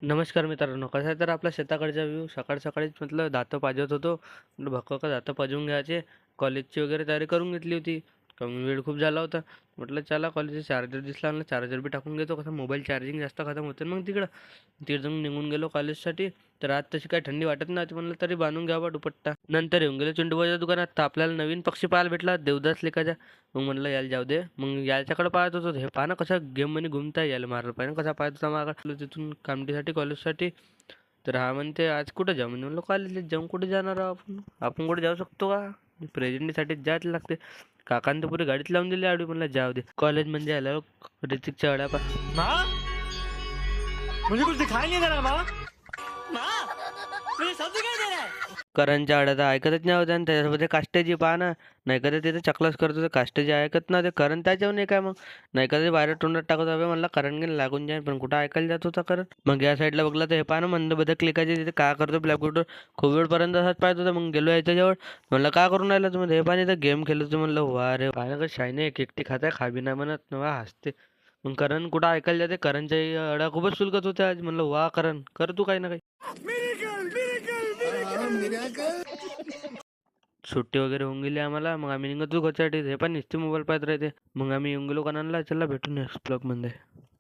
नमस्कार मित्रांनो, कसं आहे तर आपल्या शेताकडचा व्ह्यू सकाळीच म्हटलं दातं पाजत होतो. म्हटलं भक्कं दातं पाजून घ्यायचे. कॉलेजची वगैरे तयारी करून घेतली होती. कमी वेळ खूप झाला होता. म्हटलं चला कॉलेजचा चार्जर दिसला आणि चार्जर बी टाकून घेतो. कसं मोबाईल चार्जिंग जास्त खतम होते ना मग तिकडं. तिकडे जाऊन निघून गेलो कॉलेजसाठी. तर आज तशी काही थंडी वाटत नव्हती. म्हणलं तरी बांधून घ्यावा दुपट्टा. नंतर येऊन गेलो चिंटूबाईच्या दुकानात. तर आपल्याला नवीन पक्षी पाहायला भेटला देवदास लेकाचा. मग म्हणलं यायला जाऊ दे. मग याच्याकडे पाहत होतो. हे पहा ना कसं गेममध्ये घुमता यायला मारलं पाहिजे कसा पाहत होता मागं तिथून कामडीसाठी कॉलेजसाठी. तर हा म्हणते आज कुठं जाऊ म्हणजे म्हणलं कॉलेजला जाऊन कुठे जाणार आहो आपण कुठे जाऊ शकतो का प्रेझेंटीसाठी जायच लागते. काकांनी तर पुरी गाडीत लावून दिली आडवी म्हणलं जाऊ दे कॉलेज म्हणजे आल्यावर ऋतिकच्या अड्या माँ, मुझे कुछ दिखाई नहीं दे रहा माँ। माँ, मुझे सब दिखाई दे रहा है। करणच्या आड्या तर ऐकतच नाही होत्या आणि त्याच्यामध्ये काष्टाची पहा ना. नाही का ते तिथे चकलाच करत होते काष्टाची ऐकत ना ते करण त्याच्यावर नाही काय मग. नाही का ते बाहेर तोंडात टाकत हवे म्हणलं करण गेलं लागून जाईल पण कुठं ऐकायला जात होता करण. मग या साईडला बघला तर हे पहा ना मंद बदक क्लिकाचे तिथे काय करतो ब्लॅकबोर्डवर खूप वेळपर्यंत असाच पाहत होता. मग गेलो याच्याजवळ म्हणलं काय करून राहिलं तुम्ही हे पाणी तर गेम खेळत होते म्हणलं वा रे पाहिलं का शायने एक एकटी खाताय खाबी नाही म्हणत वा हसते. मग करण कुठं ऐकायला जाते करणच्या अड्या खूपच सुलकत होत्या आज म्हणलं वा करण कर तू काही ना काही. सुट्टी वगैरे होऊन गेली आम्हाला. मग आम्ही निघतो घरच्यासाठी हे पण नुसते मोबाईल पाहत राहते. मग आम्ही येऊन गेलो कणाला चला भेटून ब्लॉग मध्ये.